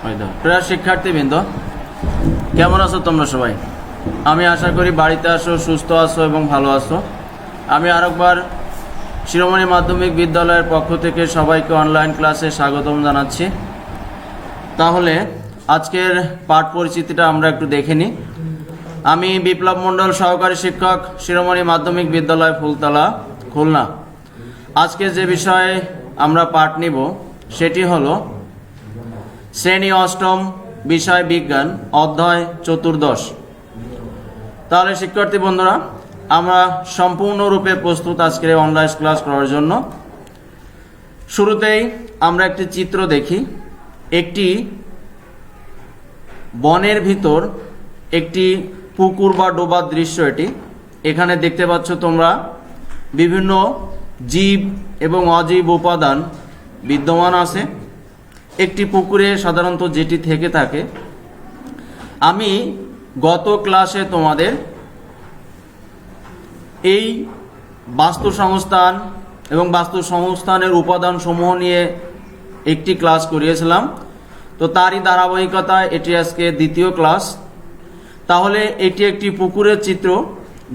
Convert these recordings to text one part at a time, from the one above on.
প্রিয় শিক্ষার্থীবৃন্দ, কেমন আছো তোমরা সবাই? আমি আশা করি বাড়িতে আছো, সুস্থ আছো এবং ভালো আছো। আমি আরেকবার শিরোমণি মাধ্যমিক বিদ্যালয়ের পক্ষ থেকে সবাইকে অনলাইন ক্লাসে স্বাগতম জানাচ্ছি। তাহলে আজকের পাঠ পরিচিতিটা আমরা একটু দেখে নিই। আমি বিপ্লব মণ্ডল, সহকারী শিক্ষক, শিরোমণি মাধ্যমিক বিদ্যালয় ফুলতলা, খুলনা। আজকে যে বিষয়ে আমরা পাঠ নিব সেটি হলো শ্রেণী অষ্টম, বিষয় বিজ্ঞান, অধ্যায় চতুর্দশ। তাহলে শিক্ষার্থী বন্ধুরা, আমরা সম্পূর্ণরূপে প্রস্তুত আজকের অনলাইন ক্লাস করার জন্য। শুরুতেই আমরা একটি চিত্র দেখি। একটি বনের ভিতর একটি পুকুর বা ডোবার দৃশ্য এটি। এখানে দেখতে পাচ্ছ তোমরা বিভিন্ন জীব এবং অজীব উপাদান বিদ্যমান আছে। একটি পুকুরে সাধারণত যেটি থেকে থাকে, আমি গত ক্লাসে তোমাদের এই বাস্তু সংস্থান এবং বাস্তু সংস্থানের উপাদান সমূহ নিয়ে একটি ক্লাস করিয়েছিলাম। তো তারই ধারাবাহিকতায় এটি আজকে দ্বিতীয় ক্লাস। তাহলে এটি একটি পুকুরের চিত্র,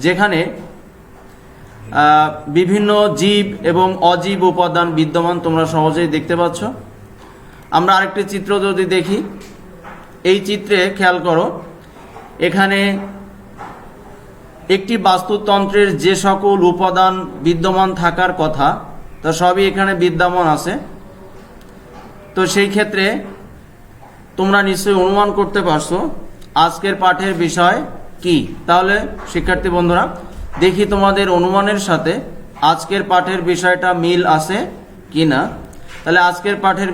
যেখানে বিভিন্ন জীব এবং অজীব উপাদান বিদ্যমান তোমরা সহজেই দেখতে পাচ্ছ। আমরা আরেকটি চিত্র যদি দেখি, এই চিত্রে খেয়াল করো, এখানে একটি বাস্তুতন্ত্রের যে সকল উপাদান বিদ্যমান থাকার কথা তা সবই এখানে বিদ্যমান আছে। তো সেই ক্ষেত্রে তোমরা নিশ্চয়ই অনুমান করতে পারছো আজকের পাঠের বিষয় কি। তাহলে শিক্ষার্থী বন্ধুরা, দেখি তোমাদের অনুমানের সাথে আজকের পাঠের বিষয়টা মিল আছে কিনা। তাহলে আজকের পাঠের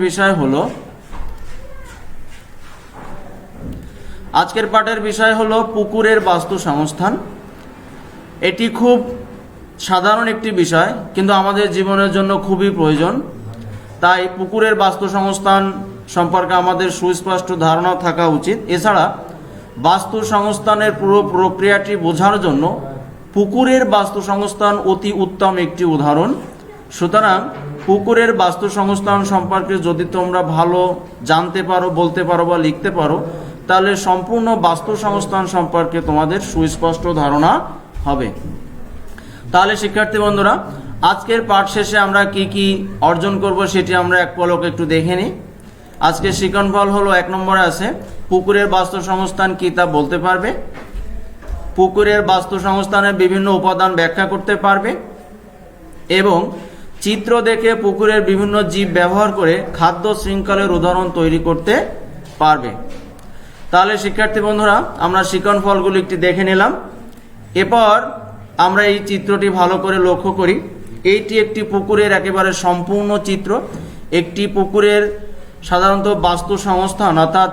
বিষয় হলো পুকুরের বাস্তু সংস্থান। এটি খুব সাধারণ একটি বিষয়, কিন্তু আমাদের জীবনের জন্য খুবই প্রয়োজন। তাই পুকুরের বাস্তু সংস্থান সম্পর্কে আমাদের সুস্পষ্ট ধারণা থাকা উচিত। এছাড়া বাস্তু সংস্থানের পুরো প্রক্রিয়াটি বোঝার জন্য পুকুরের বাস্তু সংস্থান অতি উত্তম একটি উদাহরণ। সুতরাং পুকুরের বাস্তু সংস্থান সম্পর্কে যদি তোমরা ভালো জানতে পারো, বলতে পারো বা লিখতে পারো, তাহলে সম্পূর্ণ বাস্তু সংস্থান সম্পর্কে তোমাদের সুস্পষ্ট ধারণা হবে। তাহলে শিক্ষার্থী বন্ধুরা, আজকের পাঠ শেষে আমরা কি কি অর্জন করব সেটি আমরা এক পলক একটু দেখে নিই। আজকের শিক্ষণফল হলো 1 নম্বরে আছে পুকুরের বাস্তু সংস্থান কি তা বলতে পারবে, পুকুরের বাস্তু সংস্থানের বিভিন্ন উপাদান ব্যাখ্যা করতে পারবে এবং চিত্র দেখে পুকুরের বিভিন্ন জীব ব্যবহার করে খাদ্য শৃঙ্খলের উদাহরণ তৈরি করতে পারবে। তাহলে শিক্ষার্থী বন্ধুরা, আমরা শিক্ষণফলগুলি একটি দেখে নিলাম। এরপর আমরা এই চিত্রটি ভালো করে লক্ষ্য করি। এইটি একটি পুকুরের একেবারে সম্পূর্ণ চিত্র। একটি পুকুরের সাধারণত বাস্তু সংস্থান অর্থাৎ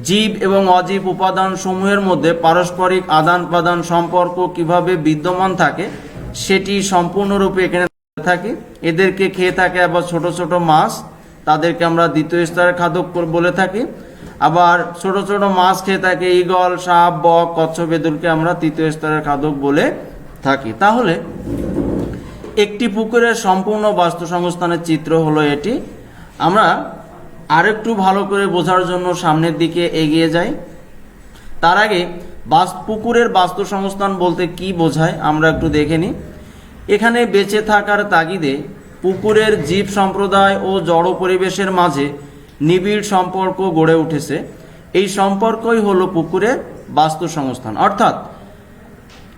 জীব এবং অজীব উপাদান সমূহের মধ্যে পারস্পরিক আদান প্রদান সম্পর্ক কিভাবে বিদ্যমান থাকে সেটি সম্পূর্ণরূপে এখানে থাকে। এদেরকে খেয়ে থাকে আবার ছোট ছোট মাছ, তাদেরকে আমরা দ্বিতীয় স্তরের খাদ্য বলে থাকি। আবার ছোট ছোট মাছ খেয়ে থাকে ঈগল, সাপ, বক, কচ্ছপ, এদেরকে আমরা তৃতীয় স্তরের খাদ্য বলে থাকি। তাহলে একটি পুকুরের সম্পূর্ণ বাস্তু সংস্থানের চিত্র হলো এটি। আমরা আরেকটু ভালো করে বোঝার জন্য সামনের দিকে এগিয়ে যাই। তার আগে পুকুরের বাস্তু সংস্থান বলতে কি বোঝায় আমরা একটু দেখে নিই। এখানে বেঁচে থাকার তাগিদে পুকুরের জীব সম্প্রদায় ও জড় পরিবেশের মাঝে নিবিড় সম্পর্ক গড়ে উঠেছে। এই সম্পর্কই হলো পুকুরের বাস্তু সংস্থান। অর্থাৎ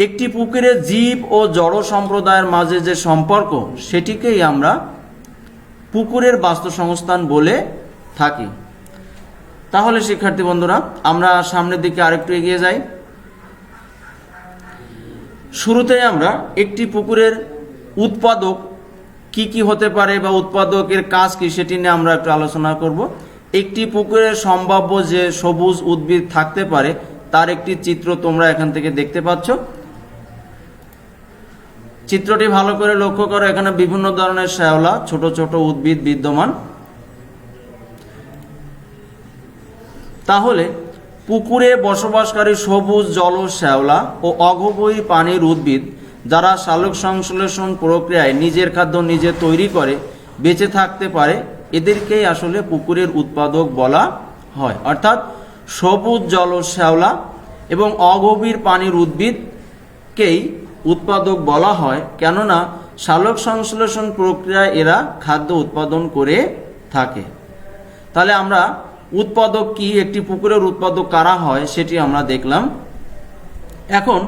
একটি পুকুরের জীব ও জড় সম্প্রদায়ের মাঝে যে সম্পর্ক, সেটিকেই আমরা পুকুরের বাস্তু সংস্থান বলে থাকি। তাহলে শিক্ষার্থী বন্ধুরা, আমরা সামনের দিকে আরেকটু এগিয়ে যাই। শুরুতেই আমরা একটি পুকুরের উৎপাদক কি কি হতে পারে বা উৎপাদকের কাজ কি সেটি নিয়ে আমরা একটু আলোচনা করব। একটি পুকুরের সম্ভাব্য যে সবুজ উদ্ভিদ থাকতে পারে তার একটি চিত্র তোমরা এখান থেকে দেখতে পাচ্ছ। চিত্রটি ভালো করে লক্ষ্য করো। এখানে বিভিন্ন ধরনের শ্যাওলা, ছোট ছোট উদ্ভিদ বিদ্যমান। তাহলে পুকুরে বসবাসকারী সবুজ জলজ শ্যাওলা ও অগভীর পানির উদ্ভিদ যারা সালোক সংশ্লেষণ প্রক্রিয়ায় নিজের খাদ্য নিজে তৈরি করে বেঁচে থাকতে পারে, এদেরকেই আসলে পুকুরের উৎপাদক বলা হয়। অর্থাৎ সবুজ জলজ শ্যাওলা এবং অগভীর পানির উদ্ভিদকেই উৎপাদক বলা হয়, কেননা সালোক সংশ্লেষণ প্রক্রিয়ায় এরা খাদ্য উৎপাদন করে থাকে। তাহলে আমরা উৎপাদক কি, একটি পুকুরের উৎপাদক কারা হয় সেটি আমরা দেখলাম। এখন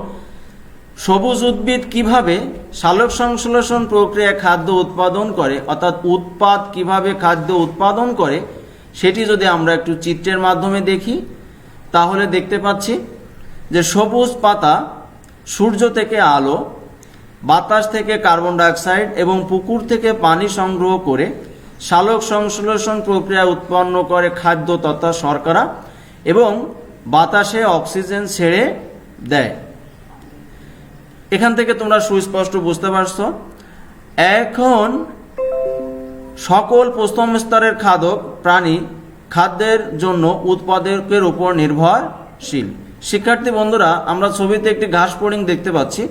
সবুজ উদ্ভিদ কিভাবে সালোক সংশ্লেষণ প্রক্রিয়ায় খাদ্য উৎপাদন করে, অর্থাৎ উৎপাদ কিভাবে খাদ্য উৎপাদন করে সেটি যদি আমরা একটু চিত্রের মাধ্যমে দেখি, তাহলে দেখতে পাচ্ছি যে সবুজ পাতা সূর্য থেকে আলো, বাতাস থেকে কার্বন ডাইঅক্সাইড এবং পুকুর থেকে পানি সংগ্রহ করে সালোক সংশ্লেষণ প্রক্রিয়া উৎপন্ন করে খাদ্য তথা শর্করা এবং বাতাসে অক্সিজেন ছেড়ে দেয়। এখান থেকে তোমরা সুস্পষ্ট বুঝতে পারছো। এখন সকল প্রথম স্তরের খাদক প্রাণী খাদ্যের জন্য উৎপাদকের উপর নির্ভরশীল। শিক্ষার্থী বন্ধুরা, আমরা ছবিতে একটি ঘাস ফড়িং দেখতে পাচ্ছি।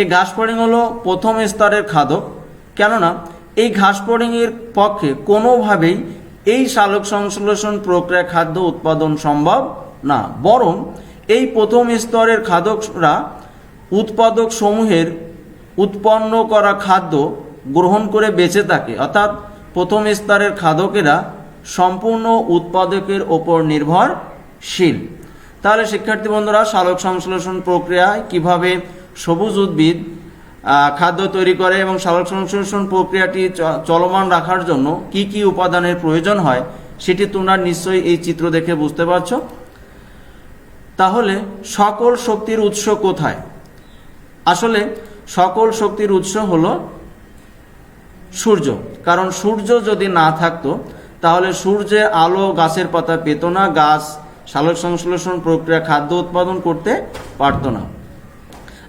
এই ঘাস ফড়িং হলো প্রথম স্তরের খাদক, কেননা এই ঘাস ফড়িংয়ের পক্ষে কোনোভাবেই এই সালোক সংশ্লেষণ প্রক্রিয়া খাদ্য উৎপাদন সম্ভব না, বরং এই প্রথম স্তরের খাদকরা উৎপাদক সমূহের উৎপন্ন করা খাদ্য গ্রহণ করে বেঁচে থাকে। অর্থাৎ প্রথম স্তরের খাদকেরা সম্পূর্ণ উৎপাদকের ওপর নির্ভরশীল। তাহলে শিক্ষার্থী বন্ধুরা, সালোক সংশ্লেষণ প্রক্রিয়ায় কিভাবে সবুজ উদ্ভিদ খাদ্য তৈরি করে এবং সালোক সংশ্লেষণ প্রক্রিয়াটি চলমান রাখার জন্য কি কি উপাদানের প্রয়োজন হয় সেটি তোমরা নিশ্চয়ই এই চিত্র দেখে বুঝতে পারছো। তাহলে সকল শক্তির উৎস কোথায়? আসলে সকল শক্তির উৎস হলো সূর্য। কারণ সূর্য যদি না থাকতো তাহলে সূর্যের আলো গাছের পাতা পেত না, গাছ সালোক সংশ্লেষণ প্রক্রিয়া খাদ্য উৎপাদন করতে পারত না।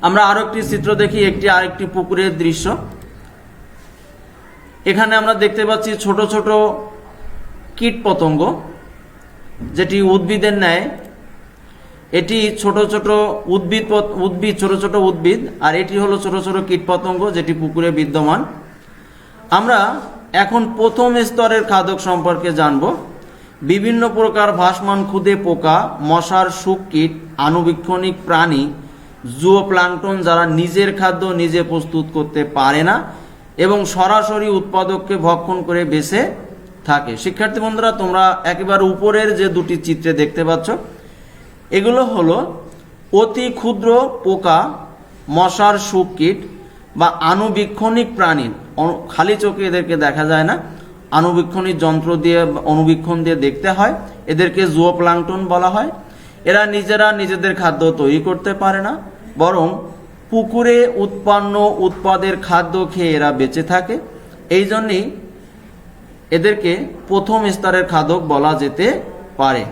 আমরা আরো একটি চিত্র দেখি, আরেকটি পুকুরের দৃশ্য। এখানে আমরা দেখতে পাচ্ছি ছোট ছোট কীট পতঙ্গ, যেটি উদ্ভিদের ন্যায়। এটি ছোট ছোট উদ্ভিদ ছোট ছোট উদ্ভিদ, আর এটি হলো ছোট ছোট কীট পতঙ্গ যেটি পুকুরে বিদ্যমান। আমরা এখন প্রথম স্তরের খাদক সম্পর্কে জানব। বিভিন্ন প্রকার ভাসমান ক্ষুদে পোকা, মশার শুককীট, আণুবীক্ষণিক প্রাণী, জুওপ্লাঙ্কটন যারা নিজের খাদ্য নিজে প্রস্তুত করতে পারে না এবং সরাসরি উৎপাদককে ভক্ষণ করে বেঁচে থাকে। শিক্ষার্থী বন্ধুরা, তোমরা একেবারে উপরের যে দুটি চিত্রে দেখতে পাচ্ছ, এগুলো হলো অতি ক্ষুদ্র পোকা, মশার শুককীট বা আণুবীক্ষণিক প্রাণী। খালি চোখে এদেরকে দেখা যায় না, আণুবীক্ষণিক যন্ত্র দিয়ে অণুবীক্ষণ দিয়ে দেখতে হয়। এদেরকে জুওপ্লাঙ্কটন বলা হয়। এরা নিজেরা নিজেদের খাদ্য তৈরি করতে পারে না, বরং পুকুরে উৎপন্ন উৎপাদের খাদ্য খেয়ে এরা বেঁচে থাকে। এই জন্যই এদেরকে প্রথম স্তরের খাদক বলা যেতে পারে।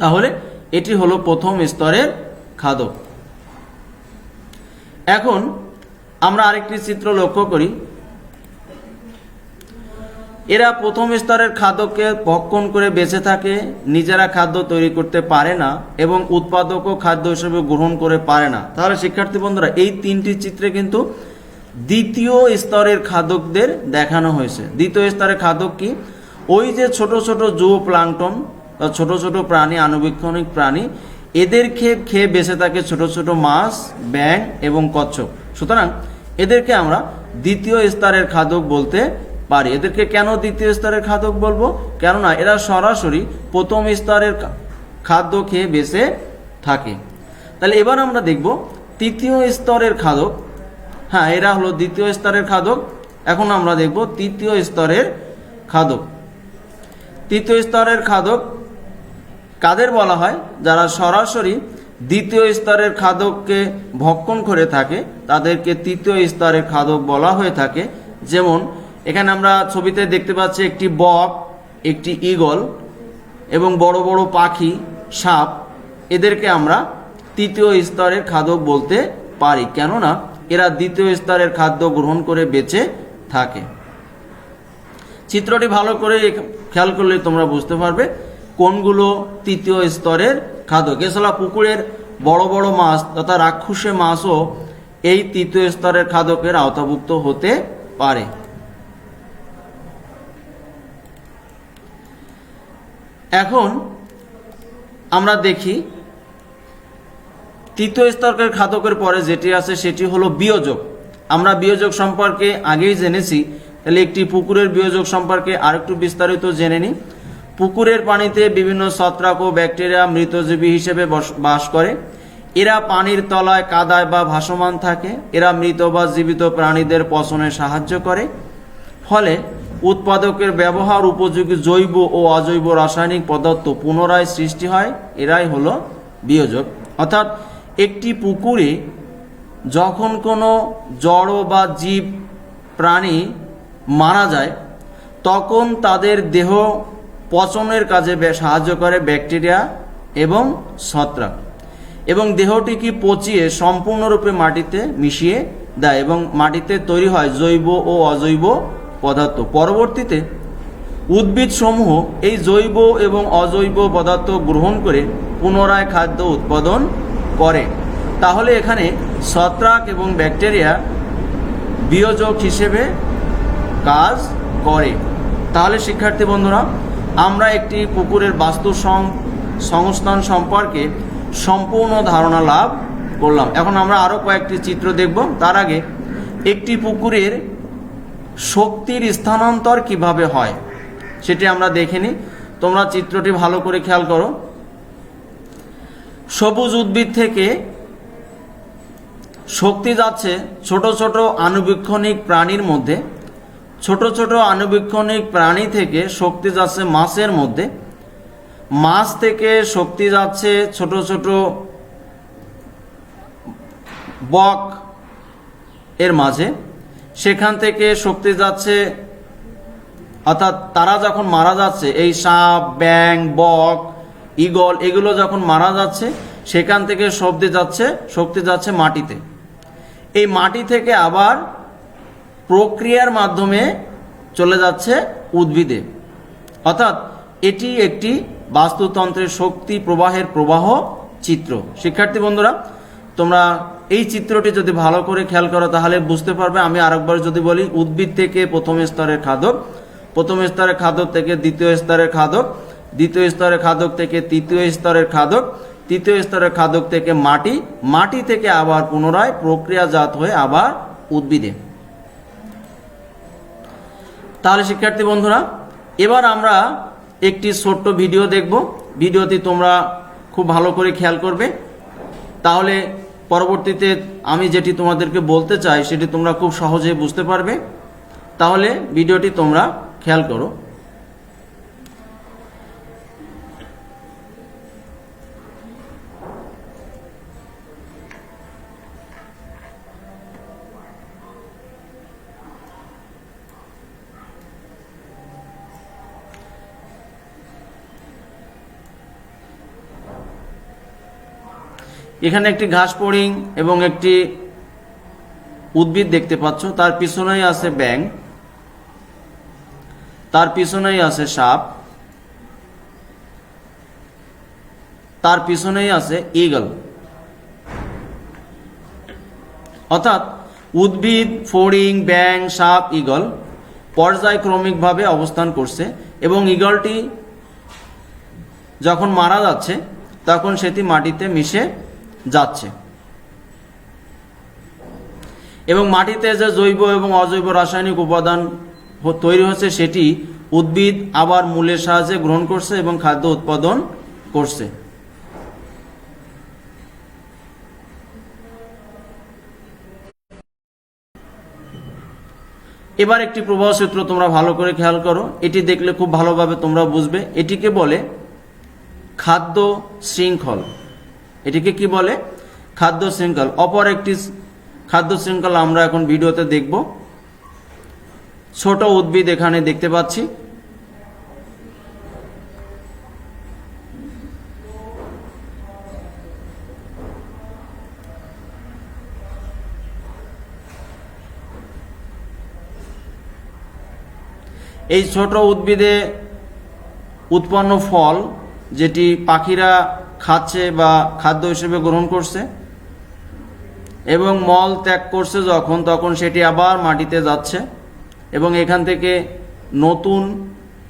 তাহলে এটি হলো প্রথম স্তরের খাদক। এখন আমরা আরেকটি চিত্র লক্ষ্য করি। এরা প্রথম স্তরের খাদ্যকে ভক্ষণ করে বেঁচে থাকে, নিজেরা খাদ্য তৈরি করতে পারে না এবং উৎপাদকও খাদ্য হিসেবে গ্রহণ করে পারে না। তাহলে শিক্ষার্থী বন্ধুরা, এই তিনটি চিত্রে কিন্তু দ্বিতীয় স্তরের খাদকদের দেখানো হয়েছে। দ্বিতীয় স্তরের খাদক কি? ওই যে ছোট ছোট জুওপ্লাঙ্কটন বা ছোট ছোট প্রাণী, আণুবীক্ষণিক প্রাণী, এদের খেয়ে বেঁচে থাকে ছোট ছোট মাছ, ব্যাঙ এবং কচ্ছপ। সুতরাং এদেরকে আমরা দ্বিতীয় স্তরের খাদক বলতে পারি। এদেরকে কেন দ্বিতীয় স্তরের খাদক বলবো? কেননা এরা সরাসরি প্রথম স্তরের খাদ্য খেয়ে বেঁচে থাকে। তাহলে এবার আমরা দেখব তৃতীয় স্তরের খাদক। হ্যাঁ, এরা হলো দ্বিতীয় স্তরের খাদক। এখন আমরা দেখব তৃতীয় স্তরের খাদক। তৃতীয় স্তরের খাদক কাদের বলা হয়? যারা সরাসরি দ্বিতীয় স্তরের খাদককে ভক্ষণ করে থাকে তাদেরকে তৃতীয় স্তরের খাদক বলা হয়ে থাকে। যেমন এখানে আমরা ছবিতে দেখতে পাচ্ছি একটি বক, একটি ঈগল এবং বড় বড় পাখি, সাপ। এদেরকে আমরা তৃতীয় স্তরের খাদক বলতে পারি, কেননা এরা দ্বিতীয় স্তরের খাদ্য গ্রহণ করে বেঁচে থাকে। চিত্রটি ভালো করে খেয়াল করলে তোমরা বুঝতে পারবে কোনগুলো তৃতীয় স্তরের খাদক। এছাড়া পুকুরের বড় বড় মাছ তথা রাক্ষসে মাছও এই তৃতীয় স্তরের খাদকের আওতাভুক্ত হতে পারে। এখন আমরা দেখি তৃতীয় স্তরের খাদকের পরে যেটি আছে সেটি হলো বিয়োজক। আমরা বিয়োজক সম্পর্কে আগেই জেনেছি, তাহলে একটি পুকুরের বিয়োজক সম্পর্কে আরেকটু বিস্তারিত জেনে নিই। পুকুরের পানিতে বিভিন্ন ছত্রাক ও ব্যাকটেরিয়া মৃতজীবী হিসেবে বাস করে। এরা পানির তলায় কাদায় বা ভাসমান থাকে। এরা মৃত বা জীবিত প্রাণীদের পচনে সাহায্য করে, ফলে উৎপাদকের ব্যবহার উপযোগী জৈব ও অজৈব রাসায়নিক পদার্থ পুনরায় সৃষ্টি হয়। এরাই হলো বিয়োজক। অর্থাৎ একটি পুকুরে যখন কোনো জড় বা জীব প্রাণী মারা যায়, তখন তাদের দেহ পচনের কাজে সাহায্য করে ব্যাকটেরিয়া এবং ছত্রাক, এবং দেহটিকে পচিয়ে সম্পূর্ণরূপে মাটিতে মিশিয়ে দেয় এবং মাটিতে তৈরি হয় জৈব ও অজৈব পদার্থ। পরবর্তীতে উদ্ভিদসমূহ এই জৈব এবং অজৈব পদার্থ গ্রহণ করে পুনরায় খাদ্য উৎপাদন করে। তাহলে এখানে ছত্রাক এবং ব্যাকটেরিয়া বিয়োজক হিসেবে কাজ করে। তাহলে শিক্ষার্থী বন্ধুরা, আমরা একটি পুকুরের বাস্তু সংস্থান সম্পর্কে সম্পূর্ণ ধারণা লাভ করলাম। এখন আমরা আরও কয়েকটি চিত্র দেখব। তার আগে একটি পুকুরের শক্তির স্থানান্তর কিভাবে হয় সেটি আমরা দেখে নিই। তোমরা চিত্রটি ভালো করে খেয়াল করো। সবুজ উদ্ভিদ থেকে শক্তি যাচ্ছে ছোট ছোট আণুবীক্ষণিক প্রাণীর মধ্যে, ছোট ছোট আণুবীক্ষণিক প্রাণী থেকে শক্তি যাচ্ছে মাছের মধ্যে, মাছ থেকে শক্তি যাচ্ছে ছোট ছোট বক এর মাঝে, সেখান থেকে শক্তি যাচ্ছে, অর্থাৎ তারা যখন মারা যাচ্ছে, এই সাপ, ব্যাং, বক, ঈগল এগুলো যখন মারা যাচ্ছে, সেখান থেকে শক্তি যাচ্ছে মাটিতে। এই মাটি থেকে আবার প্রক্রিয়ার মাধ্যমে চলে যাচ্ছে উদ্ভিদে। অর্থাৎ এটি একটি বাস্তুতন্ত্রের শক্তি প্রবাহের প্রবাহ চিত্র। শিক্ষার্থী বন্ধুরা, তোমরা এই চিত্রটি যদি ভালো করে খেয়াল করো তাহলে বুঝতে পারবে। আমি আরেকবার যদি বলি, উদ্ভিদ থেকে প্রথম স্তরের খাদক, প্রথম স্তরের খাদক থেকে দ্বিতীয় স্তরের খাদক, দ্বিতীয় স্তরের খাদক থেকে তৃতীয় স্তরের খাদক, তৃতীয় স্তরের খাদক থেকে মাটি, মাটি থেকে আবার পুনরায় প্রক্রিয়াজাত হয়ে আবার উদ্ভিদে। তাহলে শিক্ষার্থী বন্ধুরা, এবার আমরা একটি ছোট্ট ভিডিও দেখব। ভিডিওটি তোমরা খুব ভালো করে খেয়াল করবে, তাহলে পরবর্তীতে আমি যেটি তোমাদেরকে বলতে চাই সেটি তোমরা খুব সহজে বুঝতে পারবে। তাহলে ভিডিওটি তোমরা খেয়াল করো। এখানে একটি ঘাস ফড়িং এবং একটি উদ্ভিদ দেখতে পাচ্ছ। তার পিছনেই আছে ব্যাঙ, তার পিছনেই আছে সাপ, তার পিছনেই আছে ঈগল। অর্থাৎ উদ্ভিদ, ফড়িং, ব্যাঙ, সাপ, ঈগল পর্যায়ক্রমিকভাবে অবস্থান করছে এবং ঈগলটি যখন মারা যাচ্ছে তখন সেটি মাটিতে মিশে যাচ্ছে এবং মাটিতে যে জৈব এবং অজৈব রাসায়নিক উপাদান তৈরি হচ্ছে সেটি উদ্ভিদ আবার মূলের সাহায্যে গ্রহণ করছে এবং খাদ্য উৎপাদন করছে। এবার একটি প্রবাহ সূত্র তোমরা ভালো করে খেয়াল করো। এটি দেখলে খুব ভালোভাবে তোমরা বুঝবে। এটিকে বলে খাদ্য শৃঙ্খল। এটিকে কি বলে? খাদ্য শৃঙ্খল। অপর একটি খাদ্য শৃঙ্খল আমরা এখন ভিডিওতে দেখব। ছোট উদ্ভিদ এখানে দেখতে পাচ্ছি। এই ছোট উদ্ভিদে উৎপন্ন ফল যেটি পাখিরা খাচ্ছে বা খাদ্য হিসেবে গ্রহণ করছে এবং মল ত্যাগ করছে তখন সেটি আবার মাটিতে যাচ্ছে এবং এখান থেকে নতুন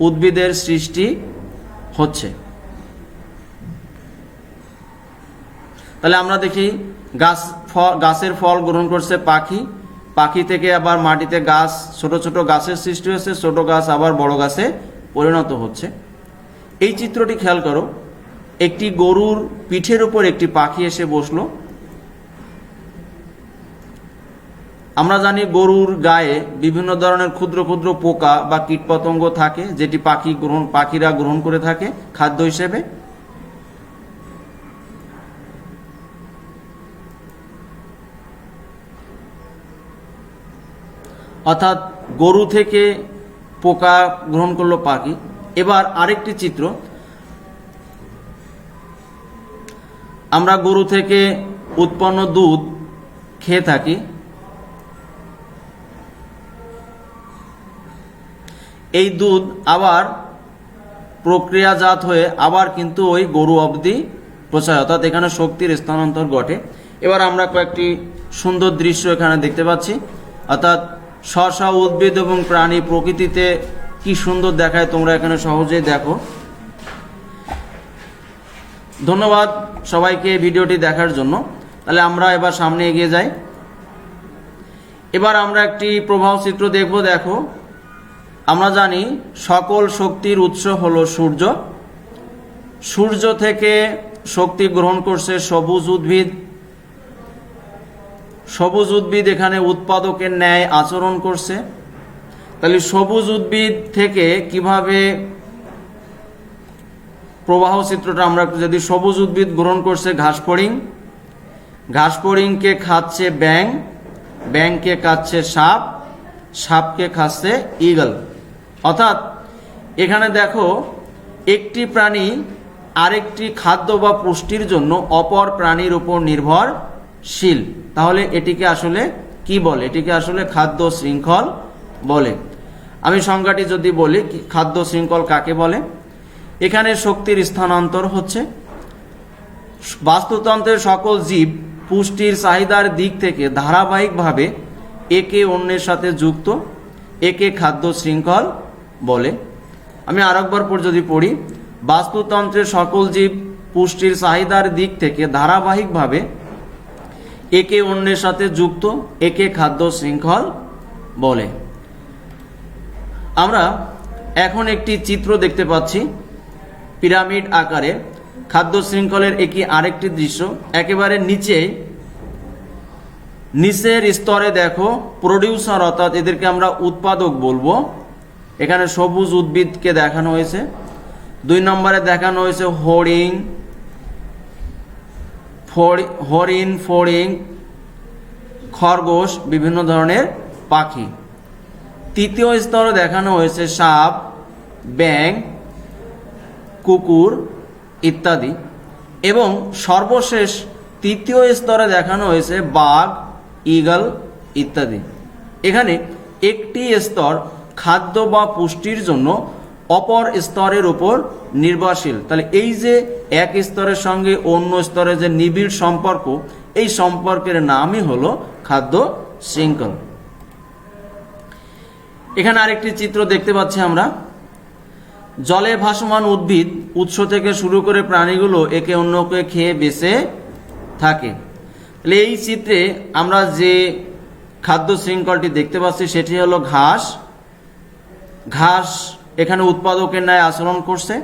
উদ্ভিদের সৃষ্টি হচ্ছে। তাহলে আমরা দেখি গাছের ফল গ্রহণ করছে পাখি, পাখি থেকে আবার মাটিতে গাছ, ছোট ছোট গাছের সৃষ্টি হয়েছে, ছোট গাছ আবার বড় গাছে পরিণত হচ্ছে। এই চিত্রটি খেয়াল করো, একটি গরুর পিঠের উপর একটি পাখি এসে বসলো। আমরা জানি গরুর গায়ে বিভিন্ন ধরনের ক্ষুদ্র ক্ষুদ্র পোকা বা কীটপতঙ্গ থাকে, যেটি পাখিরা গ্রহণ করে থাকে খাদ্য হিসেবে। অর্থাৎ গরু থেকে পোকা গ্রহণ করলো পাখি। এবার আরেকটি চিত্র, আমরা গরু থেকে উৎপন্ন দুধ খেয়ে থাকি। এই দুধ আবার প্রক্রিয়াজাত হয়ে আবার কিন্তু ওই গরু অবধি পৌঁছায়, অর্থাৎ এখানে শক্তির স্থানান্তর ঘটে। এবার আমরা কয়েকটি সুন্দর দৃশ্য এখানে দেখতে পাচ্ছি, অর্থাৎ স্ব উদ্ভিদ এবং প্রাণী প্রকৃতিতে কি সুন্দর দেখায়, তোমরা এখানে সহজেই দেখো। ধন্যবাদ সবাইকে ভিডিওটি দেখার জন্য। তাহলে আমরা এবার সামনে এগিয়ে যাই। এবার আমরা একটি প্রবাহ চিত্র দেখব। দেখো, আমরা জানি সকল শক্তির উৎস হলো সূর্য। সূর্য থেকে শক্তি গ্রহণ করছে সবুজ উদ্ভিদ। সবুজ উদ্ভিদ এখানে উৎপাদকের ন্যায় আচরণ করছে। তাহলে সবুজ উদ্ভিদ থেকে কিভাবে প্রবাহ চিত্রটা আমরা যদি, সবুজ উদ্ভিদ গ্রহণ করছে ঘাসফড়িং, ঘাসফড়িংকে খাচ্ছে ব্যাঙ, ব্যাঙকে খাচ্ছে সাপ, সাপকে খাচ্ছে ঈগল। অর্থাৎ এখানে দেখো, একটি প্রাণী আরেকটি খাদ্য বা পুষ্টির জন্য অপর প্রাণীর উপর নির্ভরশীল। তাহলে এটিকে আসলে কি বলে? এটিকে আসলে খাদ্য শৃঙ্খল বলে। আমি সংজ্ঞাটি যদি বলি, খাদ্য শৃঙ্খল কাকে বলে? এখানে শক্তির স্থানান্তর হচ্ছে। বাস্তুতন্ত্রের সকল জীব পুষ্টির চাহিদার দিক থেকে ধারাবাহিকভাবে একে অন্যের সাথে যুক্ত, একে খাদ্য শৃঙ্খল বলে। আমি আরেকবার পর যদি পড়ি, বাস্তুতন্ত্রের সকল জীব পুষ্টির চাহিদার দিক থেকে ধারাবাহিকভাবে একে অন্যের সাথে যুক্ত, একে খাদ্য শৃঙ্খল বলে। আমরা এখন একটি চিত্র দেখতে পাচ্ছি পিরামিড আকারে। খাদ্য শৃঙ্খলের একটি আরেকটি দৃশ্য, একেবারে নিচের স্তরে দেখো প্রডিউসার, অর্থাৎ এদেরকে আমরা উৎপাদক বলবো। এখানে সবুজ উদ্ভিদকে দেখানো হয়েছে। 2 নম্বরে দেখানো হয়েছে হরিণ, ফড়িং, খরগোশ, বিভিন্ন ধরনের পাখি। 3য় স্তরে দেখানো হয়েছে সাপ, ব্যাঙ, কুকুর ইত্যাদি। এবং সর্বশেষ 3য় স্তরে দেখানো হয়েছে বাঘ, ঈগল ইত্যাদি। এখানে একটি স্তর খাদ্য বা পুষ্টির জন্য অপর স্তরের উপর নির্ভরশীল। তাহলে এই যে এক স্তরের সঙ্গে অন্য স্তরের যে নিবিড় সম্পর্ক, এই সম্পর্কের নামই হলো খাদ্য শৃঙ্খল। এখানে আরেকটি চিত্র দেখতে পাচ্ছি আমরা। জলে ভাসমান উদ্ভিদ উৎস থেকে শুরু করে প্রাণীগুলো একে অন্যকে খেয়ে বেঁচে থাকে। তাহলে এই চিত্রে আমরা যে খাদ্য শৃঙ্খলটি দেখতে পাচ্ছি সেটি হলো ঘাস। ঘাস এখানে উৎপাদকের ন্যায় আচরণ করছে।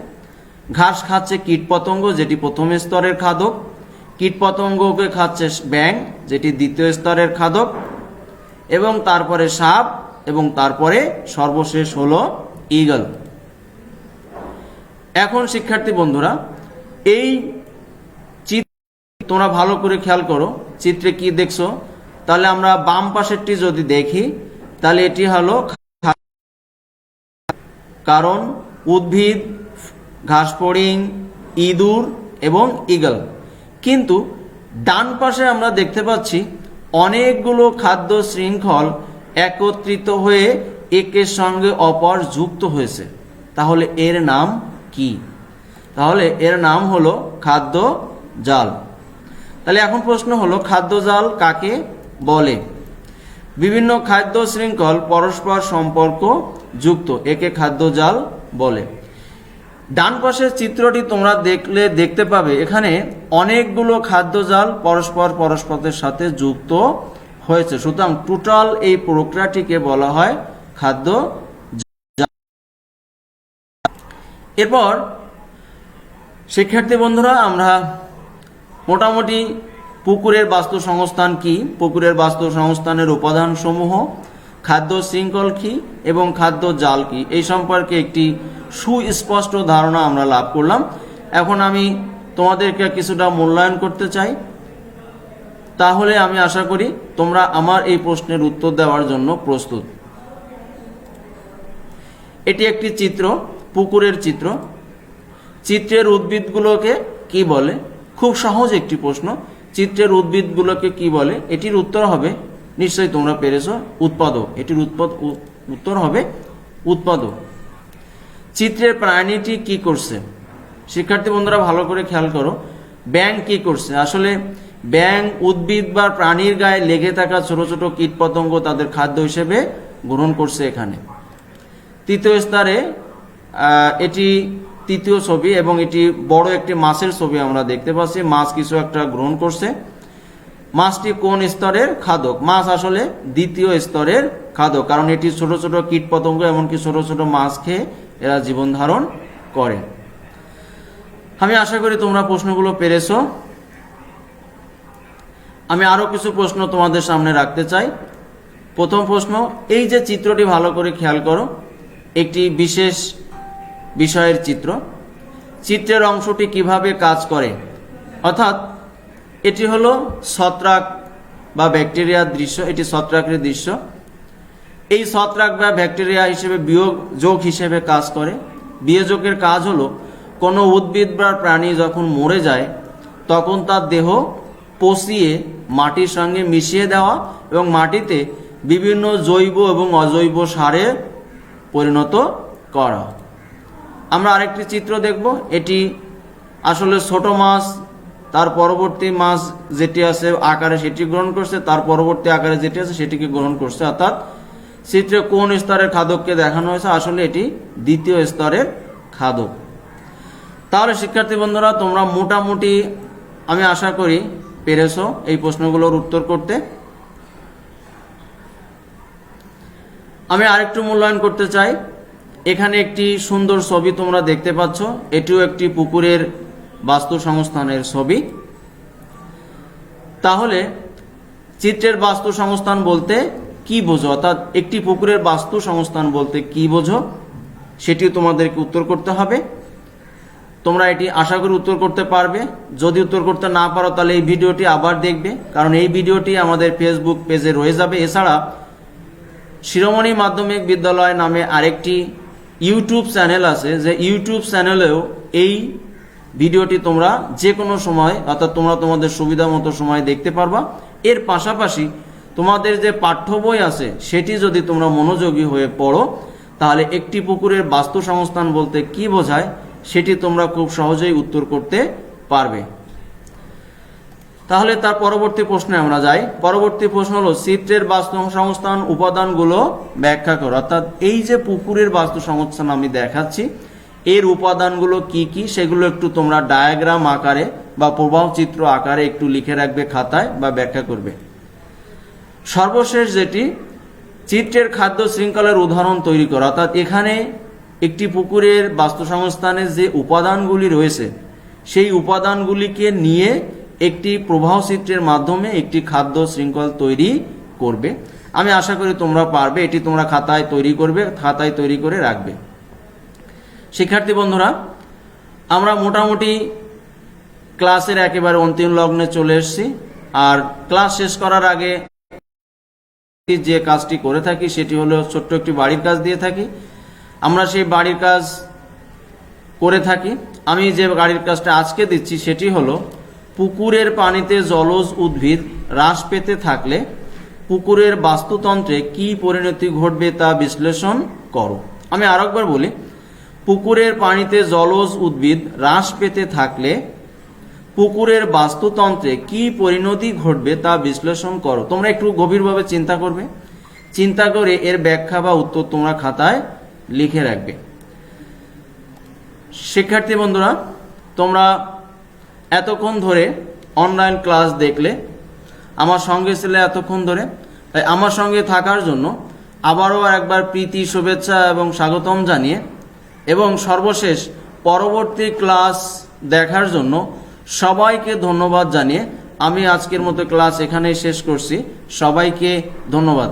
ঘাস খাচ্ছে কীটপতঙ্গ, যেটি প্রথম স্তরের খাদক। কীটপতঙ্গকে খাচ্ছে ব্যাঙ, যেটি 2য় স্তরের খাদক। এবং তারপরে সাপ, এবং তারপরে সর্বশেষ হলো ঈগল। এখন শিক্ষার্থী বন্ধুরা, এই চিত্র তোমরা ভালো করে খেয়াল করো, চিত্রে কি দেখছো? তাহলে আমরা বাম পাশেরটি যদি দেখি, তাহলে এটি হলো, কারণ উদ্ভিদ, ঘাসফড়িং, ইঁদুর এবং ঈগল। কিন্তু ডান পাশে আমরা দেখতে পাচ্ছি অনেকগুলো খাদ্য শৃঙ্খল একত্রিত হয়ে একের সঙ্গে অপর যুক্ত হয়েছে। তাহলে এর নাম কি? তাহলে এর নাম হলো খাদ্য জাল। তাহলে এখন প্রশ্ন হলো, খাদ্য জাল কাকে বলে? বিভিন্ন খাদ্য শৃঙ্খল পরস্পর সম্পর্ক যুক্ত, একে খাদ্য জাল বলে। ডান পাশের চিত্রটি তোমরা দেখতে পাবে এখানে অনেকগুলো খাদ্যজাল পরস্পরের সাথে যুক্ত হয়েছে। সুতরাং টোটাল এই প্রক্রিয়াটিকে বলা হয় খাদ্য। এরপর শিক্ষার্থী বন্ধুরা, আমরা মোটামুটি পুকুরের বাস্তু সংস্থান কি, পুকুরের বাস্তু সংস্থানের উপাদান সমূহ, খাদ্য শৃঙ্খল কি এবং খাদ্য জাল কি, এই সম্পর্কে একটি সুস্পষ্ট ধারণা আমরা লাভ করলাম। এখন আমি তোমাদেরকে কিছুটা মূল্যায়ন করতে চাই। তাহলে আমি আশা করি তোমরা আমার এই প্রশ্নের উত্তর দেওয়ার জন্য প্রস্তুত। এটি একটি চিত্র, পুকুরের চিত্র। চিত্রের উদ্ভিদগুলোকে কি বলে? খুব সহজ একটি প্রশ্ন। চিত্রের উদ্ভিদগুলোকে কি বলে? এটির উত্তর হবে, নিশ্চয়ই তোমরা পেরেছো, উৎপাদক। এটির উত্তর হবে উৎপাদক। চিত্রের প্রাণীটি কি করছে? শিক্ষার্থী বন্ধুরা ভালো করে খেয়াল করো, ব্যাঙ কি করছে? আসলে ব্যাঙ উদ্ভিদ বা প্রাণীর গায়ে লেগে থাকা ছোট ছোট কীটপতঙ্গ তাদের খাদ্য হিসেবে গ্রহণ করছে। এখানে তৃতীয় স্তরে এটি তৃতীয় ছবি এবং এটি বড় একটি মাছের ছবি আমরা দেখতে পাচ্ছি। মাছ কিছু একটা গ্রহণ করছে। মাছটি কোন স্তরের খাদক? মাছ আসলে দ্বিতীয় স্তরের খাদক, কারণ এটি ছোট ছোট কীটপতঙ্গ এমনকি ছোট ছোট মাছ খেয়ে এরা জীবন ধারণ করে। আমি আশা করি তোমরা প্রশ্নগুলো পেরেছো। আমি আরো কিছু প্রশ্ন তোমাদের সামনে রাখতে চাই। প্রথম প্রশ্ন, এই যে চিত্রটি ভালো করে খেয়াল করো, একটি বিশেষ বিষয়ের চিত্র। চিত্রের অংশটি কিভাবে কাজ করে? অর্থাৎ এটি হলো ছত্রাক বা ব্যাকটেরিয়ার দৃশ্য। এটি ছত্রাকের দৃশ্য। এই ছত্রাক বা ব্যাকটেরিয়া হিসেবে বিয়োজক হিসেবে কাজ করে। বিয়োজকের কাজ হলো কোনো উদ্ভিদ বা প্রাণী যখন মরে যায় তখন তার দেহ পচিয়ে মাটির সঙ্গে মিশিয়ে দেওয়া এবং মাটিতে বিভিন্ন জৈব এবং অজৈব সারে পরিণত করা। আমরা আরেকটি চিত্র দেখব। এটি আসলে ছোট মাছ তার পরবর্তী মাছ যেটি আছে আকারে সেটি গ্রহণ করছে, তার পরবর্তী আকারে যেটি আছে সেটিকে গ্রহণ করছে। অর্থাৎ চিত্রে কোন স্তরের খাদককে দেখানো হয়েছে? আসলে এটি দ্বিতীয় স্তরের খাদক। তাহলে শিক্ষার্থী বন্ধুরা, তোমরা মোটামুটি আমি আশা করি পেরেছো এই প্রশ্নগুলোর উত্তর করতে। আমি আরেকটু মূল্যায়ন করতে চাই। এখানে একটি সুন্দর ছবি তোমরা দেখতে পাচ্ছ। এটিও একটি পুকুরের বাস্তু সংস্থানের ছবি। তাহলে চিত্রের বাস্তু সংস্থান বলতে কি বোঝো? অর্থাৎ একটি পুকুরের বাস্তু সংস্থান বলতে কি বোঝো সেটিও তোমাদেরকে উত্তর করতে হবে। তোমরা এটি আশা করি উত্তর করতে পারবে। যদি উত্তর করতে না পারো তাহলে এই ভিডিওটি আবার দেখবে, কারণ এই ভিডিওটি আমাদের ফেসবুক পেজে রয়ে যাবে। এছাড়া শিরোমণি মাধ্যমিক বিদ্যালয় নামে আরেকটি ইউটিউব চ্যানেল আছে, যে ইউটিউব চ্যানেলেও এই ভিডিওটি তোমরা যে কোনো সময় অর্থাৎ তোমরা তোমাদের সুবিধা মতো সময় দেখতে পারবা। এর পাশাপাশি তোমাদের যে পাঠ্য বই আছে সেটি যদি তোমরা মনোযোগী হয়ে পড়ো তাহলে একটি পুকুরের বাস্তু সংস্থান বলতে কি বোঝায় সেটি তোমরা খুব সহজেই উত্তর করতে পারবে। তাহলে তার পরবর্তী প্রশ্নে আমরা যাই। পরবর্তী প্রশ্ন হলো চিত্রের বাস্তু সংস্থান উপাদানগুলো ব্যাখ্যা করো। অর্থাৎ এই যে পুকুরের বাস্তু সংস্থান আমি দেখাচ্ছি এর উপাদানগুলো কি কি সেগুলো একটু তোমরা ডায়াগ্রাম আকারে বা প্রবাহ চিত্র আকারে একটু লিখে রাখবে খাতায় বা ব্যাখ্যা করবে। সর্বশেষ যেটি, চিত্রের খাদ্য শৃঙ্খলের উদাহরণ তৈরি করা। অর্থাৎ এখানে একটি পুকুরের বাস্তু সংস্থানের যে উপাদানগুলি রয়েছে সেই উপাদানগুলিকে নিয়ে একটি প্রবাহ চিত্রের মাধ্যমে একটি খাদ্য শৃঙ্খল তৈরি করবে। আমি আশা করি তোমরা পারবে। এটি তোমরা খাতায় তৈরি করবে, খাতায় তৈরি করে রাখবে। শিক্ষার্থী বন্ধুরা, আমরা মোটামুটি ক্লাসের একেবারে অন্তিম লগ্নে চলে এসেছি। আর ক্লাস শেষ করার আগে যে কাজটি করে থাকি সেটি হলো ছোট্ট একটি বাড়ির কাজ দিয়ে থাকি। আমরা সেই বাড়ির কাজ করে থাকি। আমি যে বাড়ির কাজটা আজকে দিচ্ছি সেটি হলো পুকুরের পানিতে জলজ উদ্ভিদ হ্রাস পেতে থাকলে পুকুরের বাস্তুতন্ত্রে কি পরিণতি ঘটবে তা বিশ্লেষণ করো। আমি আরেকবার বলি, পুকুরের পানিতে জলজ উদ্ভিদ হ্রাস পেতে থাকলে পুকুরের বাস্তুতন্ত্রে কি পরিণতি ঘটবে তা বিশ্লেষণ করো। তোমরা একটু গভীরভাবে চিন্তা করবে, চিন্তা করে এর ব্যাখ্যা বা উত্তর তোমরা খাতায় লিখে রাখবে। শিক্ষার্থী বন্ধুরা, তোমরা এতক্ষণ ধরে অনলাইন ক্লাস দেখলে, আমার সঙ্গে ছিলে এতক্ষণ ধরে, তাই আমার সঙ্গে থাকার জন্য আবারও একবার প্রীতি শুভেচ্ছা এবং স্বাগতম জানিয়ে এবং সর্বশেষ পরবর্তী ক্লাস দেখার জন্য সবাইকে ধন্যবাদ জানিয়ে আমি আজকের মতো ক্লাস এখানেই শেষ করছি। সবাইকে ধন্যবাদ।